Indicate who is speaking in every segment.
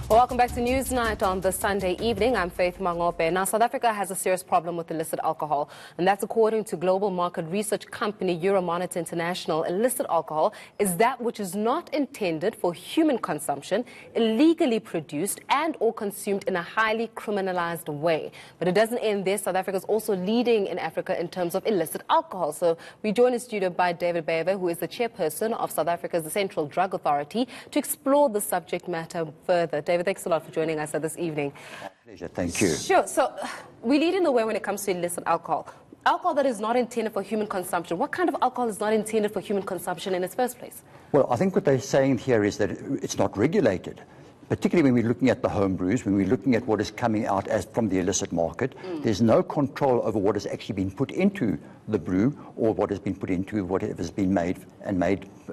Speaker 1: Welcome back to Newsnight on the Sunday evening. I'm Faith Mangope. Now, South Africa has a serious problem with illicit alcohol, and that's according to global market research company Euromonitor International. Illicit alcohol is that which is not intended for human consumption, illegally produced and or consumed in a highly criminalized way. But it doesn't end there. South Africa is also leading in Africa in terms of illicit alcohol. So we join in studio by David Bebe, who is the chairperson of South Africa's Central Drug Authority, to explore the subject matter further. David, thanks a lot for joining us this evening.
Speaker 2: My pleasure, thank you.
Speaker 1: Sure. So we lead in the way when it comes to illicit alcohol. Alcohol that is not intended for human consumption. What kind of alcohol is not intended for human consumption in its first place?
Speaker 2: Well, I think what they're saying here is that it's not regulated. Particularly when we're looking at the home brews, when we're looking at what is coming out as from the illicit market, there's no control over what has actually been put into the brew or what has been put into whatever has been made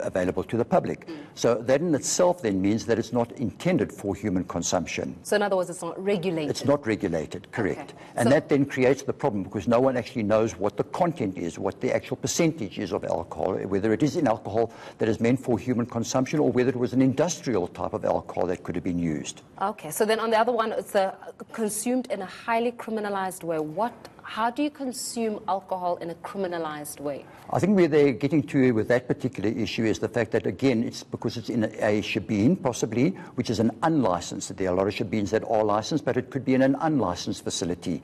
Speaker 2: available to the public. So that in itself then means that it's not intended for human consumption.
Speaker 1: So in other words, it's not regulated.
Speaker 2: It's not regulated, correct.
Speaker 1: Okay.
Speaker 2: And that then creates the problem because no one actually knows what the content is, what the actual percentage is of alcohol, whether it is in alcohol that is meant for human consumption or whether it was an industrial type of alcohol that could have been used.
Speaker 1: Okay, so then on the other one, it's consumed in a highly criminalized way. How do you consume alcohol in a criminalized way?
Speaker 2: I think where they're getting to with that particular issue is the fact that, again, it's because it's in a shebeen, possibly, which is an unlicensed. There are a lot of shebeens that are licensed, but it could be in an unlicensed facility.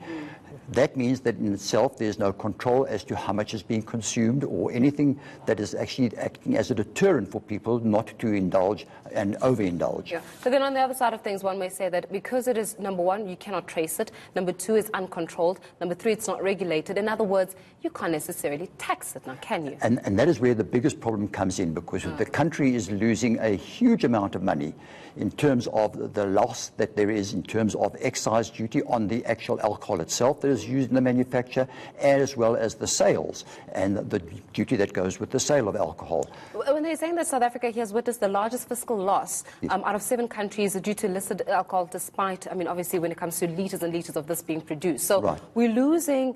Speaker 2: That means that in itself there's no control as to how much is being consumed or anything that is actually acting as a deterrent for people not to indulge and overindulge.
Speaker 1: Yeah. So then on the other side of things, one may say that because it is, number one, you cannot trace it. Number two, it's uncontrolled. Number three, it's not regulated. In other words, you can't necessarily tax it now, can you?
Speaker 2: And that is where the biggest problem comes in because the country is losing a huge amount of money in terms of the loss that there is in terms of excise duty on the actual alcohol itself that is used in the manufacture, as well as the sales and the duty that goes with the sale of alcohol.
Speaker 1: When they're saying that South Africa has witnessed the largest fiscal loss out of 7 countries due to illicit alcohol, despite, I mean, obviously when it comes to litres and litres of this being produced. So we're losing.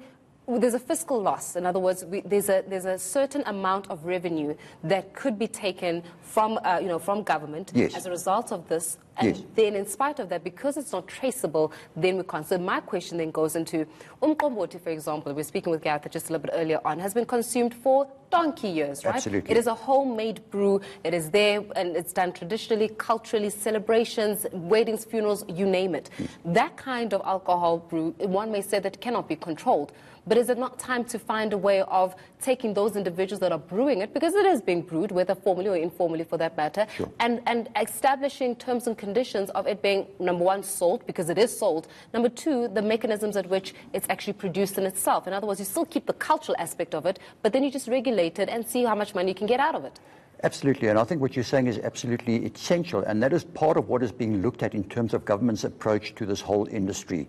Speaker 1: There's a fiscal loss. In other words, there's a certain amount of revenue that could be taken from, from government as a result of this. And then in spite of that, because it's not traceable, then we can't. So my question then goes into, umqombothi, for example, we're speaking with Gareth just a little bit earlier on, has been consumed for donkey years, right?
Speaker 2: Absolutely.
Speaker 1: It is a homemade brew. It is there and it's done traditionally, culturally, celebrations, weddings, funerals, you name it. That kind of alcohol brew, one may say that cannot be controlled. But is it not time to find a way of taking those individuals that are brewing it, because it is being brewed, whether formally or informally for that matter, and establishing terms and conditions of it being, number one, sold, because it is sold. Number two, the mechanisms at which it's actually produced in itself. In other words, you still keep the cultural aspect of it, but then you just regulate it and see how much money you can get out of it.
Speaker 2: Absolutely, and I think what you're saying is absolutely essential, and that is part of what is being looked at in terms of government's approach to this whole industry.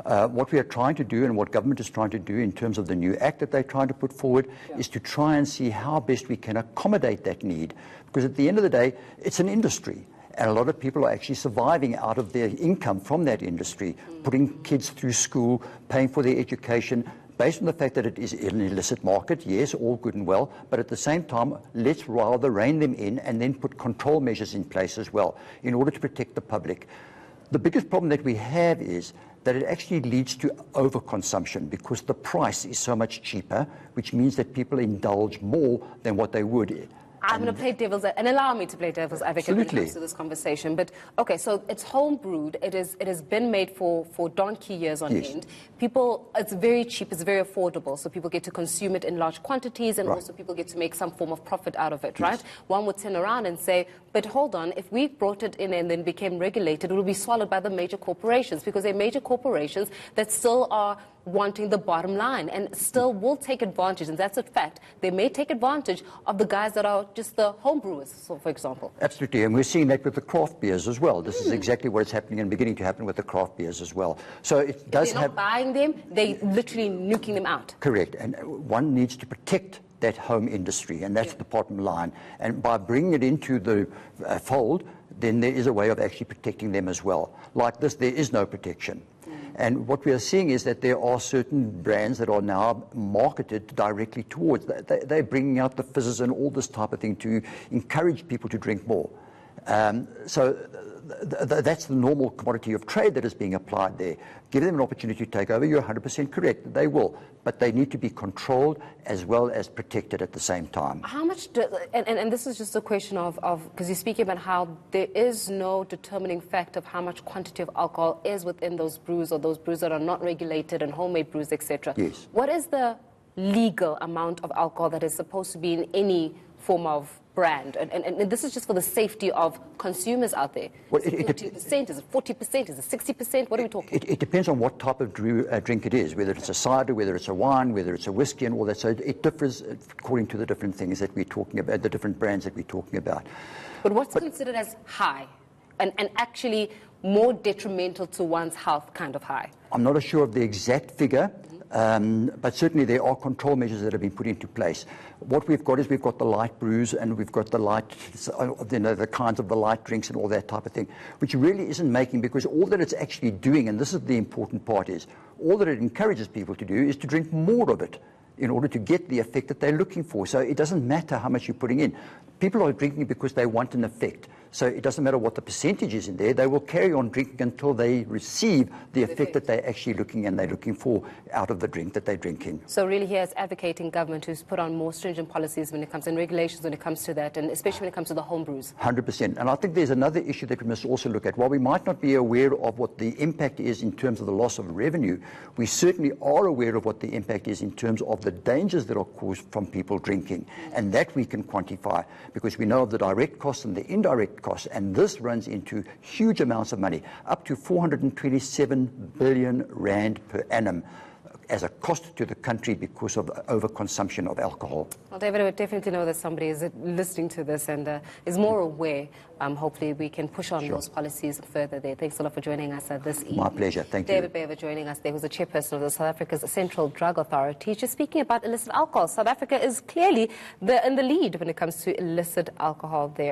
Speaker 2: What we are trying to do and what government is trying to do in terms of the new act that they're trying to put forward is to try and see how best we can accommodate that need, because at the end of the day, it's an industry. And a lot of people are actually surviving out of their income from that industry, putting kids through school, paying for their education, based on the fact that it is an illicit market. Yes, all good and well, but at the same time, let's rather rein them in and then put control measures in place as well in order to protect the public. The biggest problem that we have is that it actually leads to overconsumption because the price is so much cheaper, which means that people indulge more than what they would.
Speaker 1: I'm going to play devil's and allow me to play devil's advocate when it comes to this conversation. But okay, so it's home brewed. It has been made for donkey years on end. People, it's very cheap. It's very affordable. So people get to consume it in large quantities, and also people get to make some form of profit out of it, right? One would turn around and say, but hold on, if we brought it in and then became regulated, it will be swallowed by the major corporations, because they're major corporations that still are wanting the bottom line and still will take advantage, and that's a fact. They may take advantage of the guys that are just the home brewers, so for example.
Speaker 2: Absolutely, and we're seeing that with the craft beers as well. This is exactly what is happening and beginning to happen with the craft beers as well. So it does
Speaker 1: if they're not buying them, they're literally nuking them out.
Speaker 2: Correct, and one needs to protect that home industry, and that's the bottom line. And by bringing it into the fold, then there is a way of actually protecting them as well. Like this, there is no protection. And what we are seeing is that there are certain brands that are now marketed directly towards that. They're bringing out the fizzes and all this type of thing to encourage people to drink more. So that's the normal commodity of trade that is being applied there. Give them an opportunity to take over. You're 100% correct. They will. But they need to be controlled as well as protected at the same time.
Speaker 1: How much, and this is just a question of because you're speaking about how there is no determining fact of how much quantity of alcohol is within those brews, or those brews that are not regulated and homemade brews, etc.
Speaker 2: Yes.
Speaker 1: What is the legal amount of alcohol that is supposed to be in any form of brand? And this is just for the safety of consumers out there. Well, is it 40%? Is it 40%? Is it 60%? What are we talking?
Speaker 2: It depends on what type of drink it is, whether it's a cider, whether it's a wine, whether it's a whiskey and all that. So it differs according to the different things that we're talking about, the different brands that we're talking about.
Speaker 1: But what's considered as high and actually more detrimental to one's health kind of high? I'm
Speaker 2: not sure of the exact figure. But certainly there are control measures that have been put into place. What we've got is we've got the light brews and we've got the light, the kinds of the light drinks and all that type of thing, which really isn't making, because all that it's actually doing, and this is the important part, is all that it encourages people to do is to drink more of it in order to get the effect that they're looking for. So it doesn't matter how much you're putting in. People are drinking because they want an effect. So it doesn't matter what the percentage is in there. They will carry on drinking until they receive the effect that they're actually looking for out of the drink that they're drinking.
Speaker 1: So really here is advocating government who's put on more stringent policies when it comes, and regulations when it comes to that, and especially when it comes to the home brews.
Speaker 2: 100%. And I think there's another issue that we must also look at. While we might not be aware of what the impact is in terms of the loss of revenue, we certainly are aware of what the impact is in terms of the dangers that are caused from people drinking. And that we can quantify, because we know of the direct costs and the indirect costs, and this runs into huge amounts of money, up to 427 billion rand per annum as a cost to the country because of overconsumption of alcohol.
Speaker 1: Well, David, I would definitely know that somebody is listening to this and is more aware. Hopefully we can push on those policies further there. Thanks a lot for joining us this evening.
Speaker 2: My pleasure. Thank you.
Speaker 1: David Bever joining us there, who's the chairperson of the South Africa's Central Drug Authority. Just speaking about illicit alcohol, South Africa is clearly in the lead when it comes to illicit alcohol there.